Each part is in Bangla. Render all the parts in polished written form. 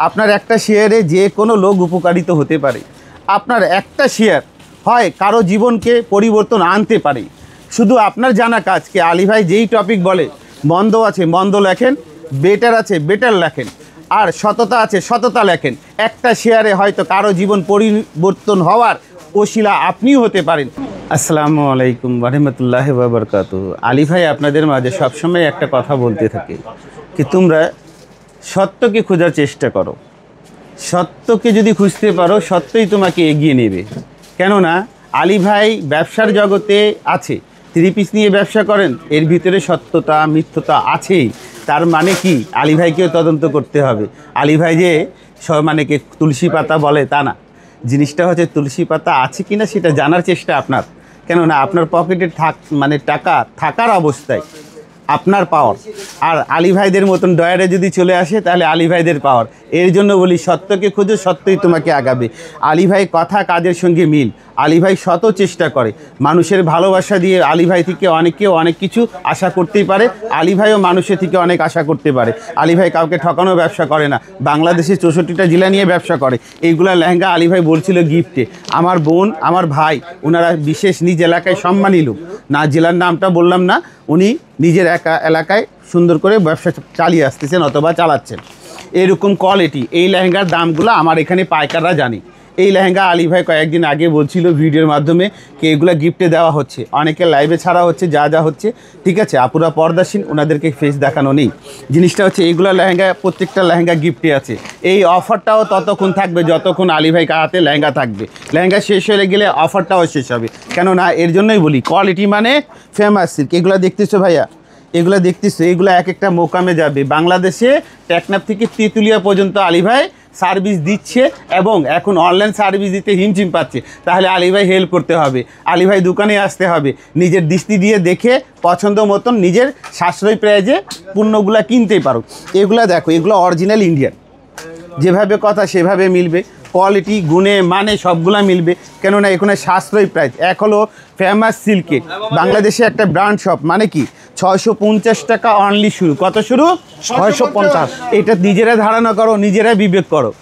আপনার একটা শেয়ারে যে কোনো লোক উপকারিত হতে পারে। আপনার একটা শেয়ার হয় কারো জীবনকে পরিবর্তন আনতে পারে। শুধু আপনার জানা কাজ কি আলী ভাই যেই টপিক বলে মন্দ আছে মন্দ লেখেন, বেটার আছে বেটার লেখেন, আর সততা আছে সততা লেখেন। একটা শেয়ারে হয়তো কারো জীবন পরিবর্তন হওয়ার ওসিলা আপনিও হতে পারেন। আসসালামু আলাইকুম ওয়া রাহমাতুল্লাহি ওয়া বারাকাতুহু। আলী ভাই আপনাদের মাঝে সবসময় একটা কথা বলতে থাকে কি তোমরা সত্যকে খোঁজার চেষ্টা করো। সত্যকে যদি খুঁজতে পারো সত্যই তোমাকে এগিয়ে নেবে। কেননা আলী ভাই ব্যবসার জগতে আছে, থ্রি পিস নিয়ে ব্যবসা করেন, এর ভিতরে সত্যতা মিথ্যতা আছেই। তার মানে কি আলী ভাইকেও তদন্ত করতে হবে। আলী ভাই যে মানে কি তুলসী পাতা বলে তা না, জিনিসটা হচ্ছে তুলসী পাতা আছে কিনা সেটা জানার চেষ্টা আপনার। কেননা আপনার পকেটে টাকা থাকার অবস্থায় আপনার পাওয়ার, আর আলী ভাইদের মতন ডয়ারে যদি চলে আসে তাহলে আলী ভাইদের পাওয়ার। এর জন্য বলি সত্যকে খুঁজো, সত্যই তোমাকে আগাবে। আলী ভাই কথা কাজের সঙ্গে মিল। আলী ভাই শত চেষ্টা করে মানুষের ভালোবাসা দিয়ে। আলী ভাই থেকে অনেকেও অনেক কিছু আশা করতেই পারে, আলী ভাইও মানুষের থেকে অনেক আশা করতে পারে। আলী ভাই কাউকে ঠকানো ব্যবসা করে না, বাংলাদেশের 64টা জেলা নিয়ে ব্যবসা করে। এইগুলা লেহেঙ্গা আলী ভাই বলছিল গিফটে। আমার বোন আমার ভাই ওনারা বিশেষ নিজ এলাকায় সম্মানী লোক, না জেলার নামটা বললাম না, উনি নিজের এলাকায় সুন্দর করে ব্যবসা চালিয়ে আসতেছেন অথবা চালাচ্ছেন। এরকম কোয়ালিটি এই লেহেঙ্গার দামগুলো আমার এখানে পাইকাররা জানি। এই লেহেঙ্গা আলী ভাই কয়েকদিন আগে বলছিল ভিডিওর মাধ্যমে কি এগুলো গিফটে দেওয়া হচ্ছে, অনেকে লাইভে ছাড়া হচ্ছে, যা হচ্ছে ঠিক আছে। আপুরা পর্দাসীন, ওনাদেরকে ফেস দেখানো নেই। জিনিসটা হচ্ছে এইগুলো লেহেঙ্গা, প্রত্যেকটা লেহেঙ্গা গিফটে আছে। এই অফারটাও ততক্ষণ থাকবে যতক্ষণ আলী ভাই হাতে লেহেঙ্গা থাকবে। লেহেঙ্গা শেষ হয়ে গেলে অফারটাও শেষ হবে। কেননা এর জন্যই বলি কোয়ালিটি মানে ফেমাস সিল্ক। এগুলো দেখতেছো ভাইয়া, এগুলো দেখতেছো, এগুলো এক একটা মোকামে যাবে। বাংলাদেশে টেকনাফ থেকে তেঁতুলিয়া পর্যন্ত আলী ভাই সার্ভিস দিচ্ছে এবং এখন অনলাইন সার্ভিস দিতে হিমশিম পাচ্ছে। তাহলে আলী ভাই হেল্প করতে হবে, আলী ভাই দোকানে আসতে হবে, নিজের দৃষ্টি দিয়ে দেখে পছন্দ মতন নিজের সাশ্রয়ী প্রাইজে পণ্যগুলো কিনতেই পারো। এগুলো দেখো, এগুলো অরিজিনাল ইন্ডিয়ান, যেভাবে কথা সেভাবে মিলবে, কোয়ালিটি গুণে মানে সবগুলা মিলবে। কেননা এখানে সাশ্রয়ী প্রাইস। এক হলো ফেমাস সিল্কে, বাংলাদেশে একটা ব্র্যান্ড শপ, মানে কি 650 টাকা অনলি শুরু। কত শুরু? 650। এটা নিজেরা ধারণা করো, নিজেরা বিবেক করো।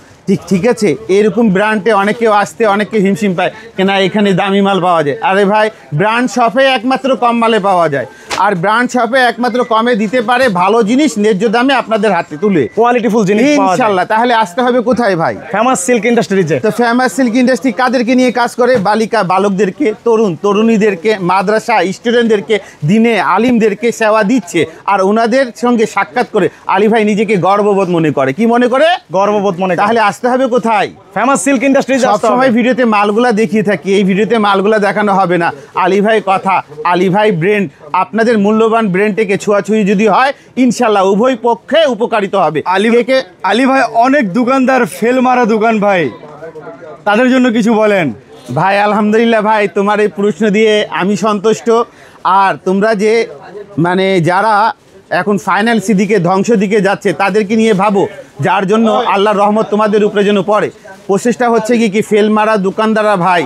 ঠিক আছে। এরকম ব্র্যান্ডে অনেকেও আসতে অনেকে হিমশিম পায় কেনা এখানে দামি মাল পাওয়া যায়। আরে ভাই, ব্র্যান্ড শপে একমাত্র কম মালে পাওয়া যায়, আর ব্র্যান্ড শপে একমাত্র কমে দিতে পারে ভালো জিনিস ন্যায্য দামে আপনাদের হাতে তুলে, কোয়ালিটিফুল জিনিস ইনশাআল্লাহ। তাহলে আসতে হবে কোথায় ভাই? ফেমাস সিল্ক ইন্ডাস্ট্রিজে। তো ফেমাস সিল্ক ইন্ডাস্ট্রি কাদেরকে নিয়ে কাজ করে? বালিকা বালকদেরকে, তরুণ তরুণীদেরকে, মাদ্রাসা স্টুডেন্টদেরকে, দিনে আলিমদেরকে সেবা দিচ্ছে। আর ওনাদের সঙ্গে সাক্ষাৎ করে আলী ভাই নিজেকে গর্ববোধ মনে করে। কি মনে করে? গর্ববোধ মনে করে। তাহলে আসতে হবে কোথায়? Famous silk industries. সবসময় ভিডিওতে মালগুলা দেখিয়ে থাকি, এই ভিডিওতে মালগুলা দেখানো হবে না। আলী ভাই কথা, আলী ভাই ব্র্যান্ড, আপনাদের মূল্যবান ব্র্যান্ডটাকে ছোঁয়াছুঁয়ি যদি হয় ইনশাল্লাহ উভয় পক্ষে উপকারিত হবে। আলী ভাই অনেক দোকানদার ফেল মারা দোকান ভাই, তাদের জন্য কিছু বলেন ভাই। আলহামদুলিল্লাহ ভাই, তোমার এই প্রশ্ন দিয়ে আমি সন্তুষ্ট। আর তোমরা যে যারা এখন ফাইন্যান্সি দিকে ধ্বংস দিকে যাচ্ছে তাদেরকে নিয়ে ভাবো, যার জন্য আল্লাহর রহমত তোমাদের উপরে যেন পড়ে। প্রসেসটা হচ্ছে কি ফেল মারা দোকানদাররা ভাই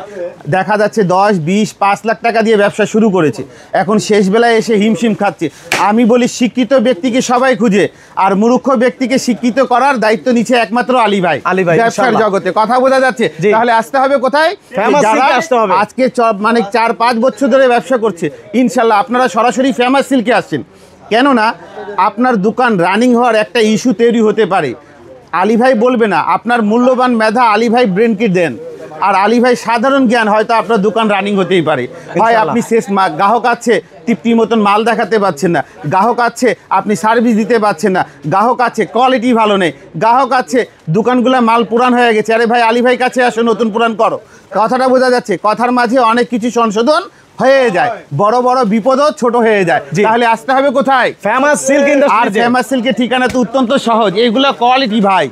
দেখা যাচ্ছে 10, 20, 5 লাখ টাকা দিয়ে ব্যবসা শুরু করেছে, এখন শেষ বেলায় এসে হিমশিম খাচ্ছে। আমি বলি শিক্ষিত ব্যক্তিকে সবাই খুঁজে, আর মূর্খ ব্যক্তিকে শিক্ষিত করার দায়িত্ব নিচ্ছে একমাত্র আলী ভাই ব্যবসার জগতে। কথা বোঝা যাচ্ছে? তাহলে আসতে হবে কোথায়? আজকে 4-5 বছর ধরে ব্যবসা করছে, ইনশাল্লাহ আপনারা সরাসরি ফেমাস সিল্কে আসছেন। কেননা আপনার দোকান রানিং হওয়ার একটা ইস্যু তৈরি হতে পারে। আলী ভাই বলবে না, আপনার মূল্যবান মেধা আলী ভাই ব্রেনকে দেন, আর আলী ভাই সাধারণ জ্ঞান হয়তো আপনার দোকান রানিং হতেই পারে। হয় আপনি শেষ গ্রাহক আছে তৃপ্তির মতন মাল দেখাতে পারছেন না, গ্রাহক আছে আপনি সার্ভিস দিতে পারছেন না, গ্রাহক আছে কোয়ালিটি ভালো নেই, গ্রাহক আছে দোকানগুলো মাল পুরান হয়ে গেছে। আরে ভাই আলী ভাই কাছে আসো, নতুন পুরান করো। কথাটা বোঝা যাচ্ছে? কথার মাঝে অনেক কিছু সংশোধন হয়ে যায়, বড় বড় বিপদও ছোট হয়ে যায়। তাহলে আসতে হবে কোথায়? Famous silk industry. আর ফেমাস সিল্কের ঠিকানা তো অত্যন্ত সহজ। এইগুলো কোয়ালিটি ভাই,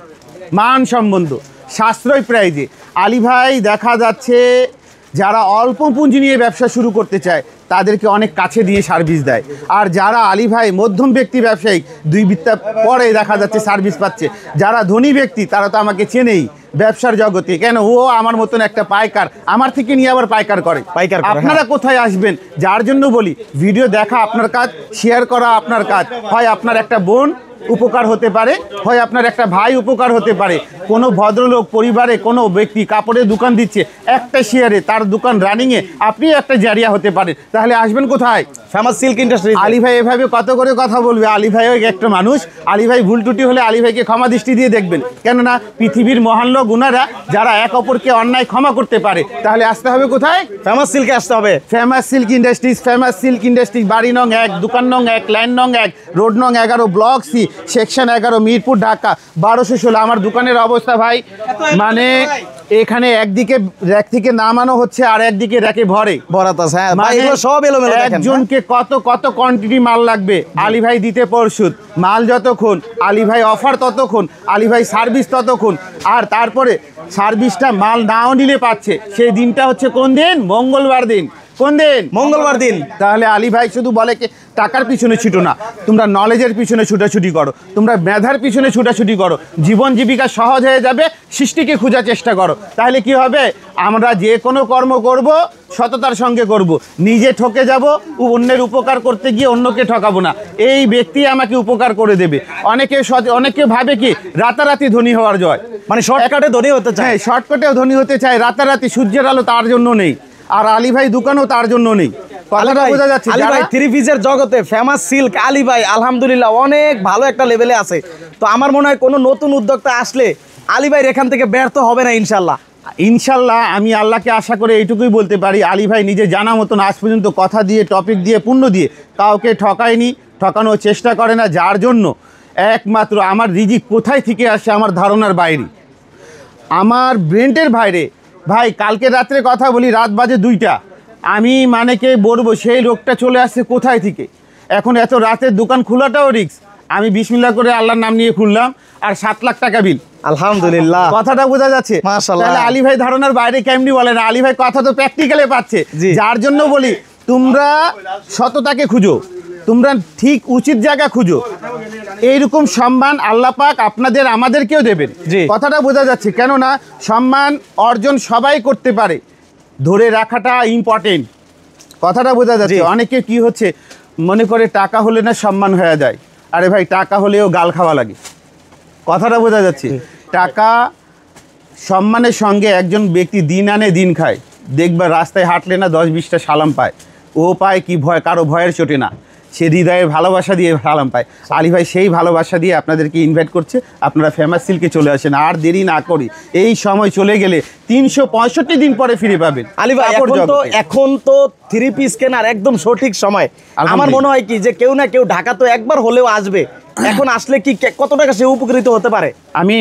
মান সম্বন্ধ, সাশ্রয় প্রাইজে। আলী ভাই দেখা যাচ্ছে যারা অল্প পুঁজি নিয়ে ব্যবসা শুরু করতে চায় তাদেরকে অনেক কাছে দিয়ে সার্ভিস দেয়, আর যারা আলী ভাই মধ্যম ব্যক্তি ব্যবসায়িক 2 বিত্তা পরে দেখা যাচ্ছে সার্ভিস পাচ্ছে। যারা ধনী ব্যক্তি তারা তো আমাকে চেনেই ব্যবসার জগতে, কেন ও আমার মতন একটা পাইকার, আমার থেকে নিয়ে আবার পাইকার করে। আপনারা কোথায় আসবেন? যার জন্য বলি ভিডিও দেখা আপনার কাজ, শেয়ার করা আপনার কাজ। হয় আপনার একটা বোন উপকার হতে পারে, হয় আপনার একটা ভাই উপকার হতে পারে। কোনো ভদ্রলোক পরিবারে কোনো ব্যক্তি কাপড়ের দোকান দিচ্ছে, একটা শেয়ারে তার দোকান রানিংয়ে আপনিও একটা জারিয়া হতে পারেন। তাহলে আসবেন কোথায়? Famous silk industry. আলী ভাই এভাবে কত করে কথা বলবে? আলী ভাইও একটা মানুষ। আলী ভাই ভুল ত্রুটি হলে আলী ভাইকে ক্ষমা দৃষ্টি দিয়ে দেখবেন, কেননা পৃথিবীর মহান লোক গুনারা যারা এক অপরকে অন্যায় ক্ষমা করতে পারে। তাহলে আসতে হবে কোথায়? ফেমাস সিল্কে আসতে হবে। Famous silk industries, famous silk industries, বাড়ি নং 1, দোকান নং 1, লাইন নং 1, road no 11, block C, section 11, Mirpur, Dhaka 1216। আমার দোকানের অবস্থা ভাই, মানে এখানে একদিকে র্যাক থেকে নামানো হচ্ছে আর একদিকে র্যাকে ভরে বরাত আছে। হ্যাঁ ভাই, মানে এগুলো সব এলোমেলো দেখেন। একজনকে কত কত কোয়ান্টিটি মাল লাগবে আলী ভাই দিতে প্রস্তুত। মাল যতক্ষণ, আলী ভাই অফার ততক্ষণ, আলী ভাই সার্ভিস ততক্ষণ। আর তারপরে সার্ভিসটা মাল নাও নিলে পাচ্ছে, সেই দিনটা হচ্ছে কোন দিন? মঙ্গলবার দিন। কোন দিন? মঙ্গলবার দিন। তাহলে আলী ভাই শুধু বলে কি টাকার পিছনে ছুটো না, তোমরা নলেজের পিছনে ছুটাছুটি করো, তোমরা মেধার পিছনে ছুটাছুটি করো, জীবন জীবিকা সহজ হয়ে যাবে, সৃষ্টিকে খোঁজার চেষ্টা করো। তাহলে কি হবে? আমরা যে কোনো কর্ম করব সততার সঙ্গে করব, নিজে ঠকে যাব, অন্যের উপকার করতে গিয়ে অন্যকে ঠকাবো না। এই ব্যক্তি আমাকে উপকার করে দেবে। অনেকে ভাবে কি রাতারাতি ধনী হওয়ার জয়, মানে শর্টকাটে ধনী হতে চায়। হ্যাঁ, শর্টকাটেও ধনী হতে চায়। রাতারাতি সূর্যের আলো তার জন্য নেই, আর আলী ভাই দোকানও তার জন্য নেই। কথাটা বোঝা যাচ্ছে? আলী ভাই থ্রি পিসের জগতে ফেমাস সিল্ক আলী ভাই আলহামদুলিল্লাহ অনেক ভালো একটা লেভেলে আছে। তো আমার মনে হয় কোনো নতুন উদ্যোক্তা আসলে আলী ভাই এখান থেকে ব্যর্থ হবে না ইনশাল্লাহ। ইনশাল্লাহ আমি আল্লাহকে আশা করে এইটুকুই বলতে পারি, আলী ভাই নিজে জানা মতন আজ পর্যন্ত কথা দিয়ে, টপিক দিয়ে, পুণ্য দিয়ে কাউকে ঠকায়নি, ঠকানোর চেষ্টা করে না। যার জন্য একমাত্র আমার রিজিক কোথায় থেকে আসে আমার ধারণার বাইরে, আমার ব্রেন্টের বাইরে। ভাই কালকে রাত্রে কথা বলি, রাত বাজে 2টা, আমি মানে কে বলবো সেই লোকটা চলে আসছে কোথায় থেকে। এখন এত রাতের দোকান খোলাটাও রিস্ক। আমি বিসমিল্লাহ করে আল্লাহর নাম নিয়ে খুললাম, আর 7 লাখ টাকা বিল। আলহামদুলিল্লাহ, কথাটা বোঝা যাচ্ছে? মাশাআল্লাহ। তাহলে আলী ভাই ধারণার বাইরে কেমনি বলে না? আলী ভাই কথা তো প্র্যাকটিক্যালে পাচ্ছে। যার জন্য বলি, তোমরা সততাকে খুঁজো, তোমরা ঠিক উচিত জায়গা খুঁজো। এইরকম সম্মান আল্লাহ পাক আপনাদের আমাদেরকেও দেবেন। কথাটা বোঝা যাচ্ছে? কেননা সম্মান অর্জন সবাই করতে পারে, ধরে রাখাটা ইম্পর্টেন্ট। কথাটা বোঝা যাচ্ছে? অনেকে কি হচ্ছে মনে করে টাকা হলে না সম্মান হয়ে যায়। আরে ভাই টাকা হলেও গাল খাওয়া লাগে। কথাটা বোঝা যাচ্ছে? টাকা সম্মানের সঙ্গে একজন ব্যক্তি দিন আনে দিন খায়। দেখবা রাস্তায় হাঁটলে না 10-20টা সালাম পায়। ও পায় কি ভয়, কারো ভয়ের চোটে না, সে হৃদয়ের ভালোবাসা দিয়ে সালাম পায়। আলী ভাই সেই ভালোবাসা দিয়ে আপনাদেরকে ইনভাইট করছে, আপনারা ফেমাস সিল্কে চলে আসেন। আর দেরি না করি, এই সময় চলে গেলে 365 দিন পরে ফিরে পাবেন। আলী ভাই এখন তো থ্রি পিস কেনার একদম সঠিক সময়। আমার মনে হয় কি যে কেউ না কেউ ঢাকা তো একবার হলেও আসবে। এখন আসলে কি কত টাকা সে উপকৃত হতে পারে? আমি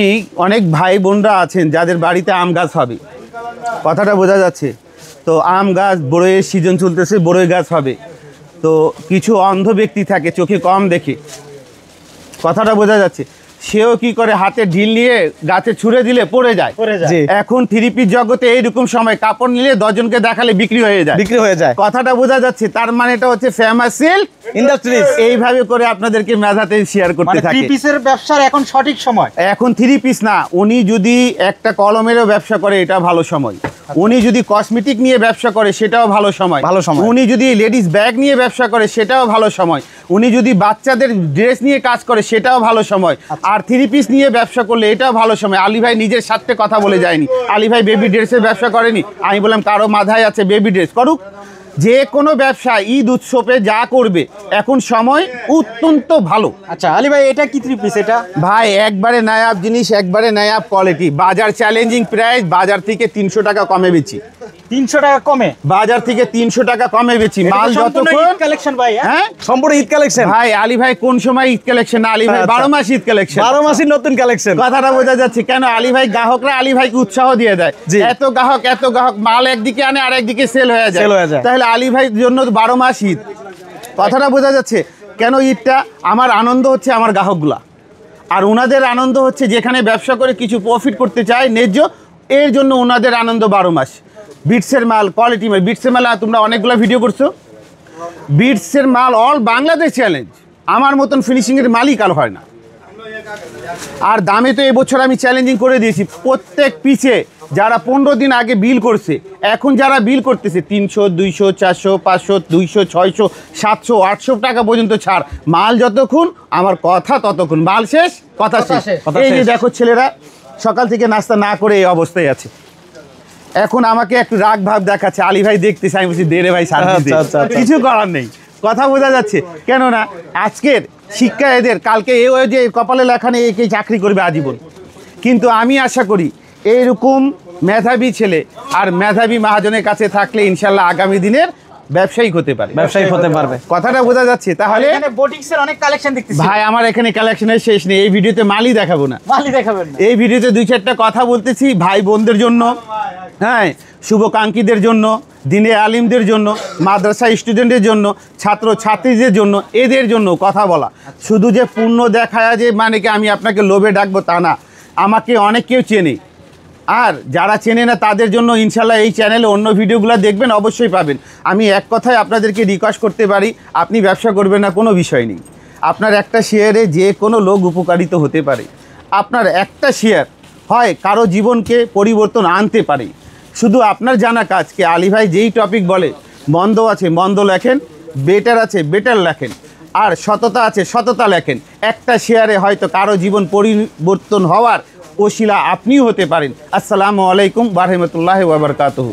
অনেক ভাই বোনরা আছেন যাদের বাড়িতে আম গাছ হবে। কথাটা বোঝা যাচ্ছে? তো আম গাছ, বড়ইয়ের সিজন চলতেছে, বড়ই গাছ হবে। তো কিছু অন্ধ ব্যক্তি থাকে, চোখে কম দেখে। কথাটা বোঝা যাচ্ছে? সেও কি করে, হাতে ঢিল নিয়ে গাছে ছুঁড়ে দিলে পড়ে যায়। এখন থ্রি পিস জগতে এইরকম সময় কাপড় নিলে 10 জনকে দেখালে বিক্রি হয়ে যায়। কথাটা বোঝা যাচ্ছে? তার মানে এটা হচ্ছে ফেমাস সিল্ক ইন্ডাস্ট্রিজ এইভাবে করে আপনাদেরকে মেধাতে শেয়ার করতে থাকে। থ্রি পিসের ব্যবসার এখন সঠিক সময়। এখন থ্রি পিস না, উনি যদি একটা কলমেরও ব্যবসা করে এটা ভালো সময়। উনি যদি কসমেটিক নিয়ে ব্যবসা করে সেটাও ভালো সময়। উনি যদি লেডিস ব্যাগ নিয়ে ব্যবসা করে সেটাও ভালো সময়। উনি যদি বাচ্চাদের ড্রেস নিয়ে কাজ করে সেটাও ভালো সময়। আর থ্রি পিস নিয়ে ব্যবসা করলে এটাও ভালো সময়। আলী ভাই নিজের সাথে কথা বলে যায়নি। আলী ভাই বেবি ড্রেসের ব্যবসা করেনি। আমি বললাম কারো মাথায় আছে বেবি ড্রেস, করুক। যে কোনো ব্যবসা ঈদ উৎসবে যা করবে এখন সময় অত্যন্ত ভালো। আচ্ছা আলী ভাই, এটা কি থ্রি পিস? এটা ভাই একবারে নায়াব জিনিস, একবারে নায়াব কোয়ালিটি। বাজার চ্যালেঞ্জিং প্রাইস, বাজার থেকে 300 টাকা কমে বেচি। 300 টাকা কমে? বাজার থেকে 300 টাকা কমে বেচি। মাল যতক্ষণ কালেকশন ভাই, হ্যাঁ সম্পূর্ণ ঈদ কালেকশন। ভাই আলী ভাই কোন সময় ঈদ কালেকশন? আলী ভাই 12 মাস ঈদ কালেকশন, 12 মাসই নতুন কালেকশন। কথাটা বোঝা যাচ্ছে? কেন আলী ভাই গ্রাহকরা আলী ভাইকে উৎসাহ দিয়ে দেয়। এত গ্রাহক মাল একদিকে আনে আর একদিকে সেল হয়ে যায়। তাহলে আলী ভাইয়ের জন্য 12 মাস ঈদ। কথাটা বোঝা যাচ্ছে? কেন ঈদটা আমার আনন্দ হচ্ছে আমার গ্রাহকগুলা, আর ওনাদের আনন্দ হচ্ছে যেখানে ব্যবসা করে কিছু প্রফিট করতে চায় ন্যায্য, এর জন্য ওনাদের আনন্দ 12 মাস। বিটসের মাল, কোয়ালিটি মাল। বিটসের মাল তোমরা অনেকগুলো ভিডিও করছো। বিটসের মাল অল বাংলাদেশ চ্যালেঞ্জ। আমার মতন ফিনিশিংয়ের মালই কাল হয় না। আর দামে তো এবছর আমি চ্যালেঞ্জিং করে দিয়েছি। প্রত্যেক পিছে যারা 15 দিন আগে বিল করছে, এখন যারা বিল করতেছে 300, 200, 400, 500, 200, 600, 700, 800 টাকা পর্যন্ত ছাড়। মাল যতক্ষণ, আমার কথা ততক্ষণ। মাল শেষ, কথা শেষ। এই যে দেখো ছেলেরা সকাল থেকে নাস্তা না করে এই অবস্থায় আছে। এখন আমাকে একটু রাগ ভাব দেখাচ্ছে, আলী ভাই দেখতেছে, আমি বলছি দে রে ভাই শান্তি দে। কিছু করার নেই, কথা বোঝা যাচ্ছে। কেননা আজকের শিক্ষা এদের, কালকে এও যে কপালে লেখা নেই একে চাকরি করবে আজীবন। কিন্তু আমি আশা করি এইরকম মেধাবী ছেলে আর মেধাবী মহাজনের কাছে থাকলে ইনশাল্লাহ আগামী দিনের ব্যবসায়িক হতে পারে, ব্যবসায়িক হতে পারবে। কথাটা বোঝা যাচ্ছে। তাহলে এখানে বোটিক্সের অনেক কালেকশন দেখতেছি ভাই আমার এখানে কালেকশনের শেষ নেই। এই ভিডিওতে মালই দেখাবো না, মালই দেখাবেন না। এই ভিডিওতে 2-4টা কথা বলতেছি ভাই বোনদের জন্য, হ্যাঁ, শুভকাঙ্ক্ষীদের জন্য, দিনে আলিমদের জন্য, মাদ্রাসা স্টুডেন্টের জন্য, ছাত্র ছাত্রীদের জন্য, এদের জন্য কথা বলা। শুধু যে পূর্ণ দেখায় যে মানে কি আমি আপনাকে লোভে ডাকবো তা না। আমাকে অনেক কেউ চেনে, আর যারা চেনে না তাদের জন্য ইনশাল্লাহ এই চ্যানেলে অন্য ভিডিওগুলো দেখবেন, অবশ্যই পাবেন। আমি এক কথায় আপনাদেরকে রিকোয়েস্ট করতে পারি, আপনি ব্যবসা করবেন না কোনো বিষয় নেই। আপনার একটা শেয়ারে যে কোনো লোক উপকারিত হতে পারে। আপনার একটা শেয়ার হয় কারো জীবনকে পরিবর্তন আনতে পারে। শুধু আপনার জানা কাজ কি আলী ভাই যেই টপিক বলে, মন্দ আছে মন্দ লেখেন, বেটার আছে বেটার লেখেন, আর সততা আছে সততা লেখেন। একটা শেয়ারে হয়তো কারো জীবন পরিবর্তন হওয়ার ওসিলা আপনিও হতে পারেন। আসসালামু আলাইকুম ওয়া রাহমাতুল্লাহি ওয়া বারাকাতুহু।